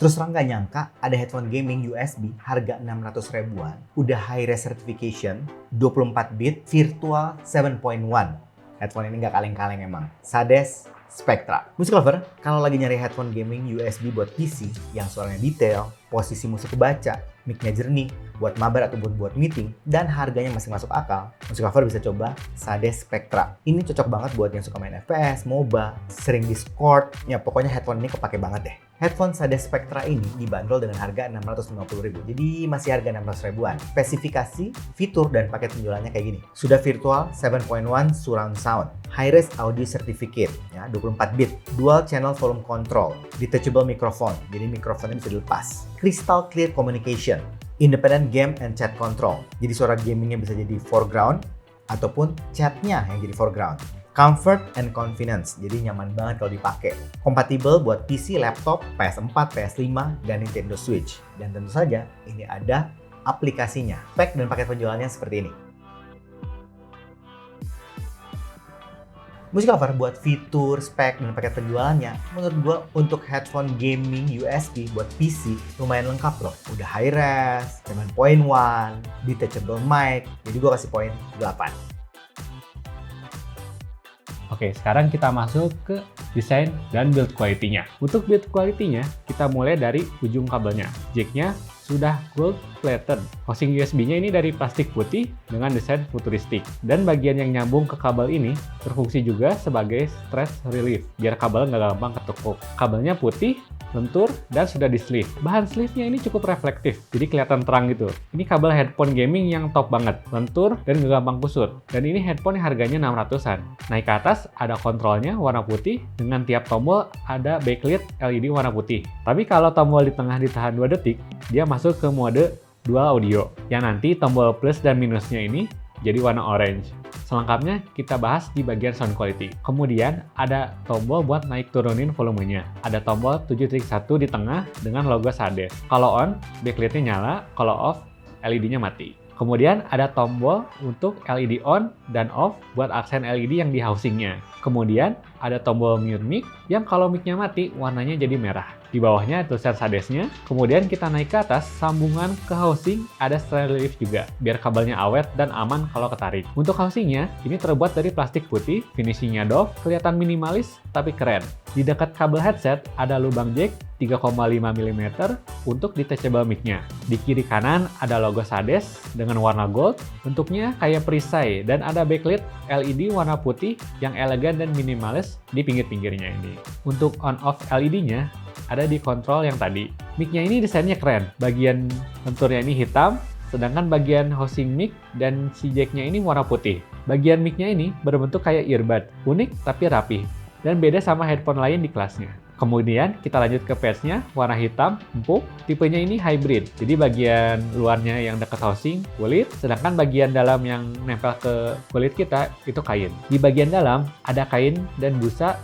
Terus terang gak nyangka ada headphone gaming USB harga 600 ribuan, udah high-res certification, 24 bit, virtual 7.1. Headphone ini gak kaleng-kaleng emang. Sades Spectra. Music lover, kalau lagi nyari headphone gaming USB buat PC yang suaranya detail, posisi musik kebaca, mic-nya jernih, buat mabar ataupun buat meeting, dan harganya masih masuk akal, music lover bisa coba Sades Spectra. Ini cocok banget buat yang suka main FPS, MOBA, sering Discord, ya pokoknya headphone ini kepake banget deh. Headphone Sades Spectra ini dibanderol dengan harga 650.000, jadi masih harga 600 ribuan. Spesifikasi, fitur, dan paket penjualannya kayak gini. Sudah virtual 7.1 surround sound, high-res audio certificate, ya 24 bit, dual channel volume control, detachable microphone, jadi mikrofonnya bisa dilepas, crystal clear communication, independent game and chat control, jadi suara gamingnya bisa jadi foreground ataupun chatnya yang jadi foreground. Comfort and confidence, jadi nyaman banget kalau dipakai. Kompatibel buat PC, laptop, PS4, PS5, dan Nintendo Switch. Dan tentu saja ini ada aplikasinya. Spek dan paket penjualannya seperti ini. Music lover, buat fitur, spek, dan paket penjualannya, menurut gue untuk headphone gaming USB buat PC lumayan lengkap loh. Udah high-res, 7.1, detachable mic, jadi gue kasih poin 8. Oke, sekarang kita masuk ke desain dan build quality-nya. Untuk build quality-nya, kita mulai dari ujung kabelnya. Jack-nya sudah gold plated. Housing USB-nya ini dari plastik putih dengan desain futuristik. Dan bagian yang nyambung ke kabel ini berfungsi juga sebagai stress relief, biar kabel nggak gampang ketukuk. Kabelnya putih, lentur, dan sudah di sleeve. Bahan sleeve-nya ini cukup reflektif, jadi kelihatan terang gitu. Ini kabel headphone gaming yang top banget, lentur, dan nggak gampang kusut. Dan ini headphone yang harganya 600-an. Naik ke atas, ada kontrolnya warna putih, dengan tiap tombol ada backlit LED warna putih. Tapi kalau tombol di tengah ditahan 2 detik, dia masuk ke mode dual audio, yang nanti tombol plus dan minusnya ini jadi warna orange. Selengkapnya kita bahas di bagian sound quality. Kemudian ada tombol buat naik turunin volumenya. Ada tombol 7.1 di tengah dengan logo Sades. Kalau on, backlightnya nyala. Kalau off, LED-nya mati. Kemudian ada tombol untuk LED on dan off buat aksen LED yang di housingnya. Kemudian ada tombol mute mic yang kalau mic-nya mati warnanya jadi merah. Di bawahnya tulisan Sadesnya. Kemudian kita naik ke atas, sambungan ke housing ada strand relief juga, biar kabelnya awet dan aman kalau ketarik. Untuk housingnya, ini terbuat dari plastik putih, finishingnya doff, kelihatan minimalis tapi keren. Di dekat kabel headset ada lubang jack 3,5 mm untuk detachable mic-nya. Di kiri kanan ada logo Sades dengan warna gold, bentuknya kayak perisai dan ada backlit LED warna putih yang elegan dan minimalis di pinggir-pinggirnya ini. Untuk on-off LED-nya ada di kontrol yang tadi. Mic-nya ini desainnya keren. Bagian lenturnya ini hitam, sedangkan bagian housing mic dan si jack-nya ini warna putih. Bagian mic-nya ini berbentuk kayak earbud, unik tapi rapi, dan beda sama headphone lain di kelasnya. Kemudian kita lanjut ke pads-nya, warna hitam, empuk, tipenya ini hybrid. Jadi bagian luarnya yang dekat housing, kulit, sedangkan bagian dalam yang nempel ke kulit kita itu kain. Di bagian dalam ada kain dan busa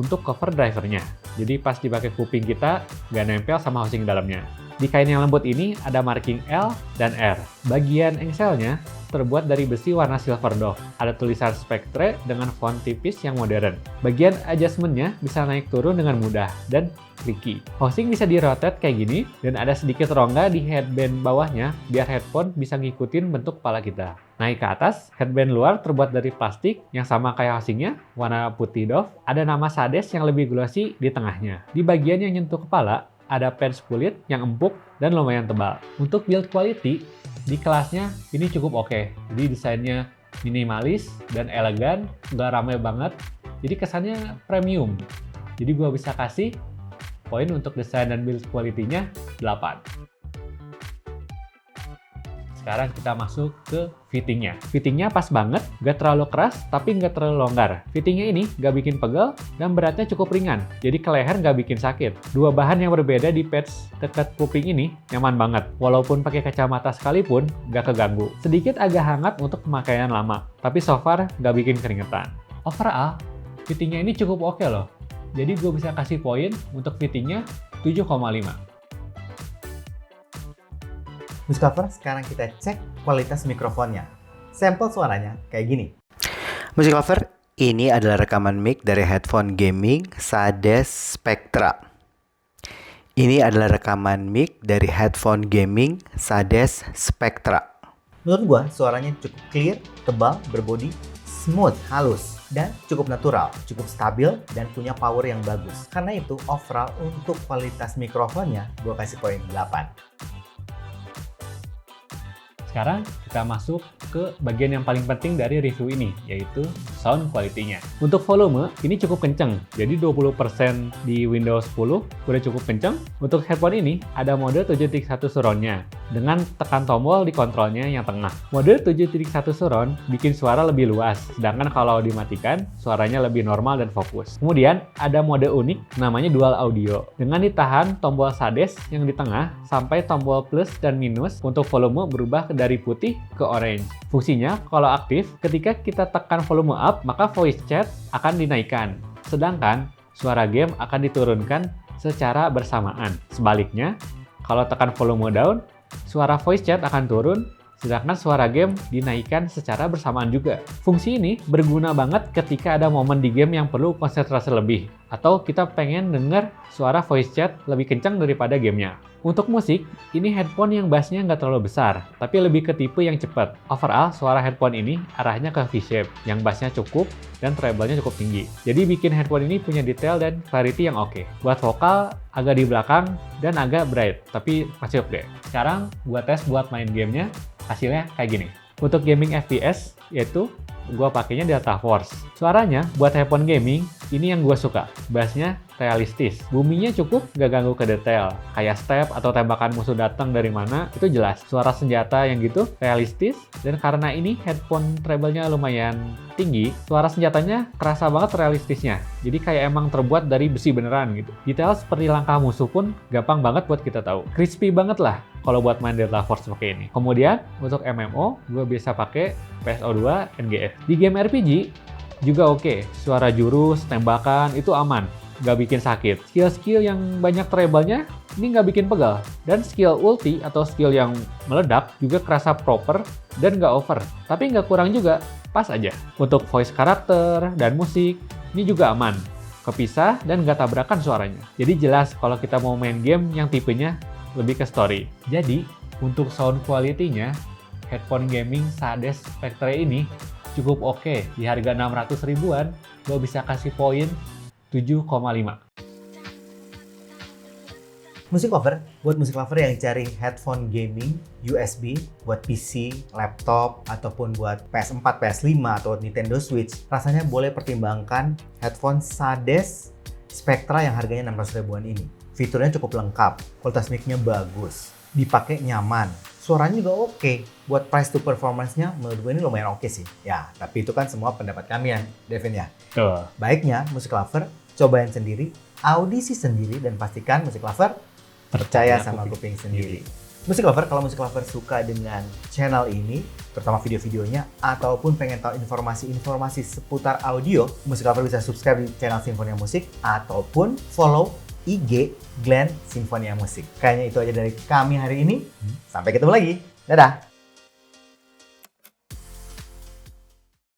untuk cover drivernya. Jadi pas dipakai kuping kita nggak nempel sama housing dalamnya. Di kain yang lembut ini ada marking L dan R. Bagian engselnya terbuat dari besi warna silver doff. Ada tulisan Spectre dengan font tipis yang modern. Bagian adjustment-nya bisa naik turun dengan mudah dan tricky. Housing bisa di-rotate kayak gini dan ada sedikit rongga di headband bawahnya biar headphone bisa ngikutin bentuk kepala kita. Naik ke atas, headband luar terbuat dari plastik yang sama kayak housingnya, warna putih doff. Ada nama Sades yang lebih glossy di tengahnya. Di bagian yang nyentuh kepala, ada pads kulit yang empuk dan lumayan tebal. Untuk build quality, di kelasnya ini cukup oke. Jadi desainnya minimalis dan elegan, nggak ramai banget. Jadi kesannya premium. Jadi gua bisa kasih poin untuk desain dan build quality-nya 8. Sekarang kita masuk ke fittingnya. Fittingnya pas banget, nggak terlalu keras tapi nggak terlalu longgar. Fittingnya ini nggak bikin pegel dan beratnya cukup ringan, jadi ke leher nggak bikin sakit. Dua bahan yang berbeda di pads dekat kuping ini nyaman banget. Walaupun pakai kacamata sekalipun nggak keganggu. Sedikit agak hangat untuk pemakaian lama, tapi so far nggak bikin keringetan. Overall, fittingnya ini cukup oke loh. Jadi gue bisa kasih poin untuk fittingnya 7,5. Music lover, sekarang kita cek kualitas mikrofonnya. Sampel suaranya kayak gini. Music lover, ini adalah rekaman mic dari headphone gaming Sades Spectra. Ini adalah rekaman mic dari headphone gaming Sades Spectra. Menurut gua suaranya cukup clear, tebal, berbodi, smooth, halus, dan cukup natural, cukup stabil, dan punya power yang bagus. Karena itu overall untuk kualitas mikrofonnya gua kasih poin 8. Sekarang kita masuk ke bagian yang paling penting dari review ini, yaitu sound quality-nya. Untuk volume, ini cukup kenceng. Jadi 20% di Windows 10 udah cukup kenceng. Untuk headphone ini, ada mode 7.1 surround-nya. Dengan tekan tombol di kontrolnya yang tengah. Mode 7.1 surround bikin suara lebih luas, sedangkan kalau dimatikan, suaranya lebih normal dan fokus. Kemudian, ada mode unik namanya dual audio. Dengan ditahan tombol Sades yang di tengah, sampai tombol plus dan minus untuk volume berubah dari putih ke orange. Fungsinya, kalau aktif, ketika kita tekan volume up, maka voice chat akan dinaikkan. Sedangkan, suara game akan diturunkan secara bersamaan. Sebaliknya, kalau tekan volume down, suara voice chat akan turun, sedangkan suara game dinaikkan secara bersamaan juga. Fungsi ini berguna banget ketika ada momen di game yang perlu konsentrasi lebih, atau kita pengen denger suara voice chat lebih kencang daripada gamenya. Untuk musik, ini headphone yang bassnya nggak terlalu besar, tapi lebih ke tipe yang cepat. Overall, suara headphone ini arahnya ke V-shape, yang bassnya cukup dan treble-nya cukup tinggi. Jadi bikin headphone ini punya detail dan clarity yang oke. Buat vokal, agak di belakang dan agak bright, tapi masih oke. Sekarang, gua tes buat main gamenya, hasilnya kayak gini. Untuk gaming FPS, yaitu gua pakainya Delta Force. Suaranya buat headphone gaming, ini yang gua suka. Bassnya realistis. Buminya cukup gak ganggu ke detail. Kayak step atau tembakan musuh datang dari mana, itu jelas. Suara senjata yang gitu realistis. Dan karena ini headphone treble-nya lumayan tinggi, suara senjatanya kerasa banget realistisnya. Jadi kayak emang terbuat dari besi beneran gitu. Detail seperti langkah musuh pun gampang banget buat kita tahu. Crispy banget lah kalau buat main Delta Force pakai ini. Kemudian untuk MMO, gue biasa pakai PSO2 NGF. Di game RPG juga oke. Suara jurus, tembakan itu aman. Nggak bikin sakit. Skill-skill yang banyak treble-nya ini nggak bikin pegal. Dan skill ulti atau skill yang meledak juga kerasa proper dan nggak over. Tapi nggak kurang juga, pas aja. Untuk voice karakter dan musik, ini juga aman. Kepisah dan nggak tabrakan suaranya. Jadi jelas kalau kita mau main game yang tipenya lebih ke story. Jadi, untuk sound quality-nya, headphone gaming Sades Spectra ini cukup oke. Di harga 600 ribuan, gue bisa kasih poin 7,5. Musik lover, buat musik lover yang cari headphone gaming USB buat PC, laptop, ataupun buat PS4, PS5, atau Nintendo Switch, rasanya boleh pertimbangkan headphone Sades Spectra yang harganya 600 ribuan ini. Fiturnya cukup lengkap, kualitas mic-nya bagus, dipakai nyaman, suaranya juga oke. Buat price to performance-nya menurut gue ini lumayan oke sih. Ya, tapi itu kan semua pendapat kami ya, Devin ya. Tuh. Baiknya, musik lover, cobain sendiri, audisi sendiri, dan pastikan musik lover percaya sama kuping sendiri. Musik lover, kalau musik lover suka dengan channel ini, terutama video-videonya, ataupun pengen tahu informasi-informasi seputar audio, musik lover bisa subscribe di channel Sinfonia Musik, ataupun follow IG Glenn Sinfonia Musik. Kayaknya itu aja dari kami hari ini. Sampai ketemu lagi. Dadah!